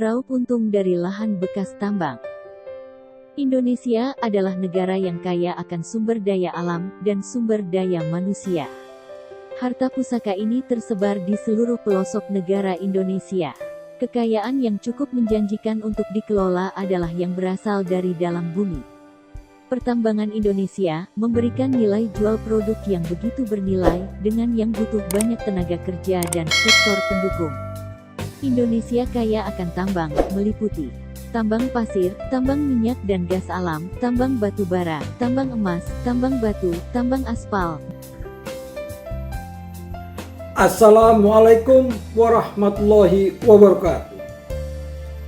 meraup untung dari lahan bekas tambang. Indonesia adalah negara yang kaya akan sumber daya alam dan sumber daya manusia. Harta pusaka ini tersebar di seluruh pelosok negara Indonesia. Kekayaan yang cukup menjanjikan untuk dikelola adalah yang berasal dari dalam bumi. Pertambangan Indonesia memberikan nilai jual produk yang begitu bernilai, dengan yang butuh banyak tenaga kerja dan sektor pendukung. Indonesia kaya akan tambang, meliputi tambang pasir, tambang minyak dan gas alam, tambang batu bara, tambang emas, tambang batu, tambang aspal. Assalamualaikum warahmatullahi wabarakatuh.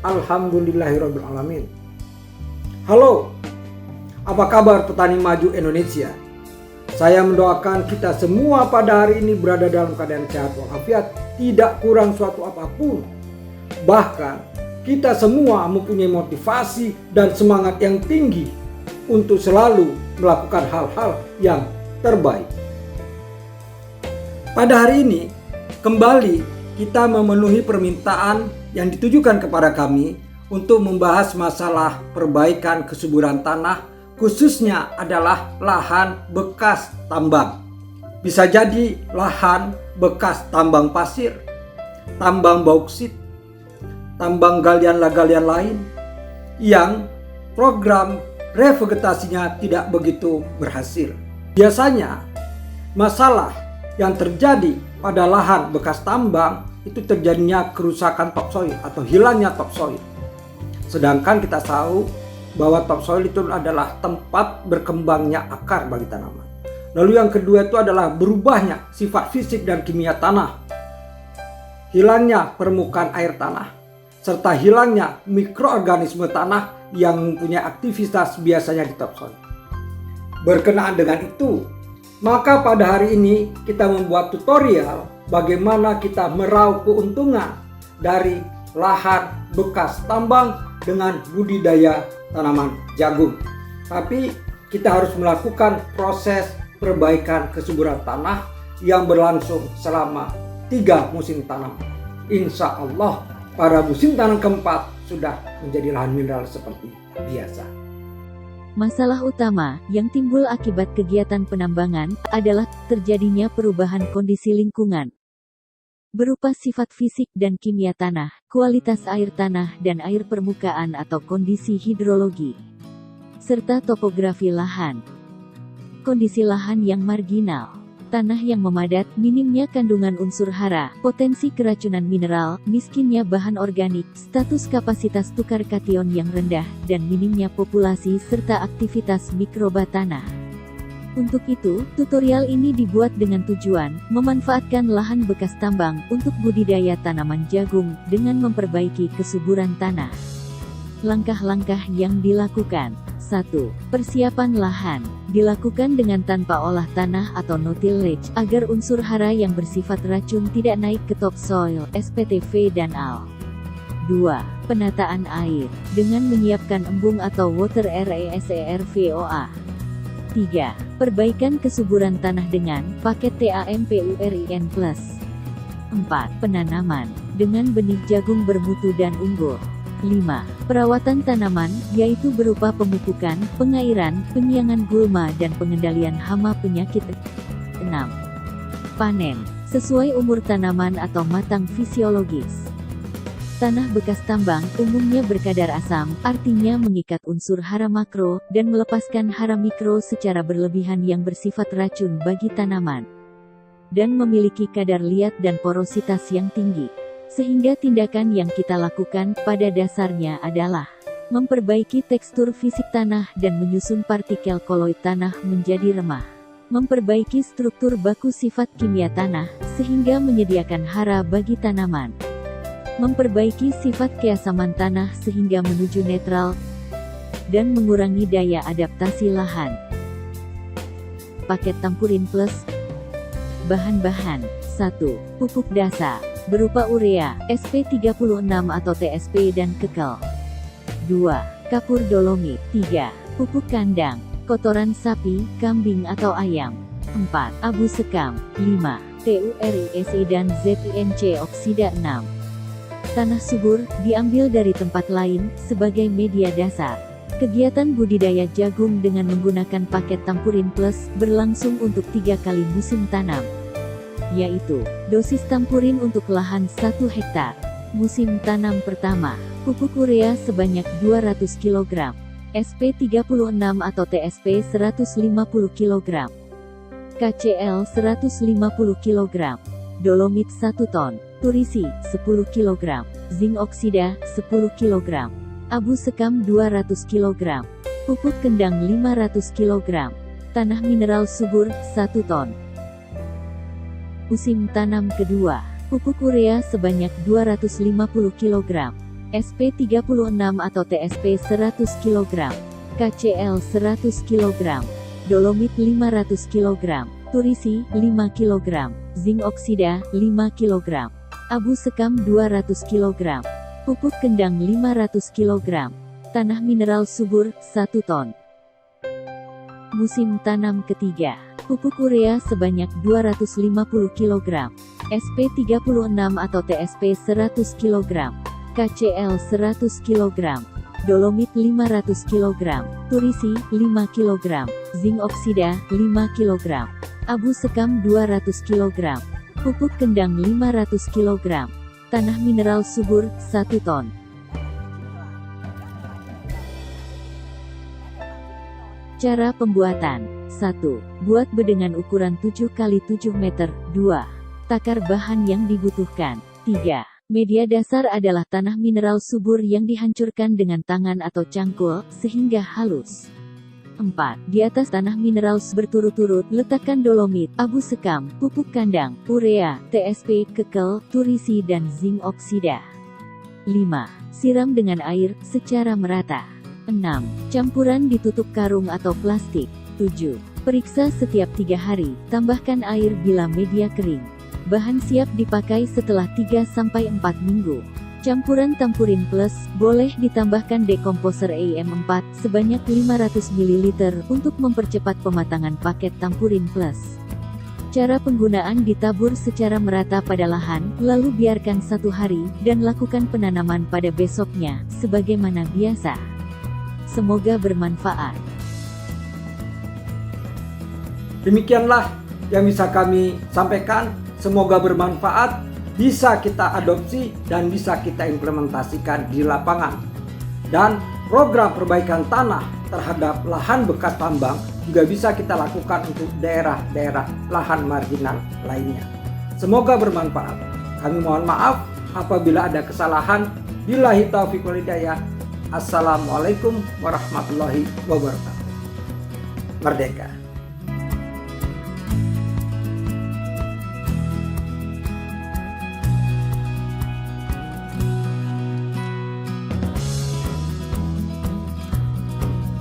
Alhamdulillahirabbil alamin. Halo, apa kabar petani maju Indonesia? Saya mendoakan kita semua pada hari ini berada dalam keadaan sehat walafiat, tidak kurang suatu apapun. Bahkan kita semua mempunyai motivasi dan semangat yang tinggi untuk selalu melakukan hal-hal yang terbaik. Pada hari ini, kembali kita memenuhi permintaan yang ditujukan kepada kami untuk membahas masalah perbaikan kesuburan tanah, khususnya adalah lahan bekas tambang. Bisa jadi lahan bekas tambang pasir, tambang bauksit, tambang galian lain yang program revegetasinya tidak begitu berhasil. Biasanya masalah yang terjadi pada lahan bekas tambang itu terjadinya kerusakan topsoil atau hilangnya topsoil. Sedangkan kita tahu bahwa topsoil itu adalah tempat berkembangnya akar bagi tanaman. Lalu yang kedua itu adalah berubahnya sifat fisik dan kimia tanah, hilangnya permukaan air tanah, serta hilangnya mikroorganisme tanah yang mempunyai aktivitas biasanya di topsoil. Berkenaan dengan itu, maka pada hari ini kita membuat tutorial bagaimana kita meraup keuntungan dari lahan bekas tambang dengan budidaya tanaman jagung. Tapi kita harus melakukan proses perbaikan kesuburan tanah yang berlangsung selama 3 musim tanam. Insya Allah pada musim tanam keempat sudah menjadi lahan mineral seperti biasa. Masalah utama yang timbul akibat kegiatan penambangan adalah terjadinya perubahan kondisi lingkungan, berupa sifat fisik dan kimia tanah, kualitas air tanah dan air permukaan atau kondisi hidrologi, serta topografi lahan. Kondisi lahan yang marginal, tanah yang memadat, minimnya kandungan unsur hara, potensi keracunan mineral, miskinnya bahan organik, status kapasitas tukar kation yang rendah, dan minimnya populasi serta aktivitas mikroba tanah. Untuk itu, tutorial ini dibuat dengan tujuan memanfaatkan lahan bekas tambang untuk budidaya tanaman jagung dengan memperbaiki kesuburan tanah. Langkah-langkah yang dilakukan. 1. Persiapan lahan dilakukan dengan tanpa olah tanah atau no tillage agar unsur hara yang bersifat racun tidak naik ke topsoil, SPTV dan AL. 2. Penataan air dengan menyiapkan embung atau water reservoir. 3. Perbaikan kesuburan tanah dengan paket TAMPURIN+. 4. Penanaman dengan benih jagung bermutu dan unggul. 5. Perawatan tanaman, yaitu berupa pemupukan, pengairan, penyiangan gulma dan pengendalian hama penyakit. 6. Panen, sesuai umur tanaman atau matang fisiologis. Tanah bekas tambang umumnya berkadar asam, artinya mengikat unsur hara makro, dan melepaskan hara mikro secara berlebihan yang bersifat racun bagi tanaman. Dan memiliki kadar liat dan porositas yang tinggi. Sehingga tindakan yang kita lakukan pada dasarnya adalah memperbaiki tekstur fisik tanah dan menyusun partikel koloid tanah menjadi remah. Memperbaiki struktur baku sifat kimia tanah, sehingga menyediakan hara bagi tanaman. Memperbaiki sifat keasaman tanah sehingga menuju netral, dan mengurangi daya adaptasi lahan. Paket Tampurin Plus. Bahan-bahan. 1. Pupuk dasar berupa urea, SP36 atau TSP dan kekel. 2. Kapur dolomit. 3. Pupuk kandang, kotoran sapi, kambing atau ayam. 4. Abu sekam. 5. TURISI dan ZINC oksida. 6. Tanah subur diambil dari tempat lain sebagai media dasar. Kegiatan budidaya jagung dengan menggunakan paket Tampurin Plus berlangsung untuk 3 kali musim tanam, yaitu dosis Tampurin untuk lahan 1 hektar. Musim tanam pertama, pupuk urea sebanyak 200 kg, SP36 atau TSP 150 kg, KCL 150 kg, dolomit 1 ton, turisi 10 kg, zinc oksida 10 kg, abu sekam 200 kg, pupuk kendang 500 kg, tanah mineral subur 1 ton. Musim tanam kedua, pupuk urea sebanyak 250 kg, SP36 atau TSP 100 kg, KCL 100 kg, dolomit 500 kg, turisi 5 kg, zinc oksida 5 kg, abu sekam 200 kg, pupuk kendang 500 kg, tanah mineral subur 1 ton. Musim tanam ketiga, pupuk urea sebanyak 250 kg, SP36 atau TSP 100 kg, KCL 100 kg, dolomit 500 kg, turisi 5 kg, zinc oksida 5 kg, abu sekam 200 kg, pupuk kendang 500 kg, tanah mineral subur 1 ton. Cara pembuatan: 1. Buat bedengan ukuran 7 x 7 meter. 2. Takar bahan yang dibutuhkan. 3. Media dasar adalah tanah mineral subur yang dihancurkan dengan tangan atau cangkul, sehingga halus. 4. Di atas tanah mineral berturut-turut, letakkan dolomit, abu sekam, pupuk kandang, urea, TSP, kekel, turisi dan zinc oksida. 5. Siram dengan air, secara merata. 6. Campuran ditutup karung atau plastik. 7. Periksa setiap 3 hari, tambahkan air bila media kering. Bahan siap dipakai setelah 3-4 minggu. Campuran Tampurin Plus, boleh ditambahkan dekomposer AM4 sebanyak 500 ml untuk mempercepat pematangan paket Tampurin Plus. Cara penggunaan: ditabur secara merata pada lahan, lalu biarkan 1 hari, dan lakukan penanaman pada besoknya, sebagaimana biasa. Semoga bermanfaat. Demikianlah yang bisa kami sampaikan. Semoga bermanfaat, bisa kita adopsi dan bisa kita implementasikan di lapangan. Dan program perbaikan tanah terhadap lahan bekas tambang juga bisa kita lakukan untuk daerah-daerah lahan marginal lainnya. Semoga bermanfaat. Kami mohon maaf apabila ada kesalahan. Billahi taufiq wal hidayah. Assalamualaikum warahmatullahi wabarakatuh. Merdeka!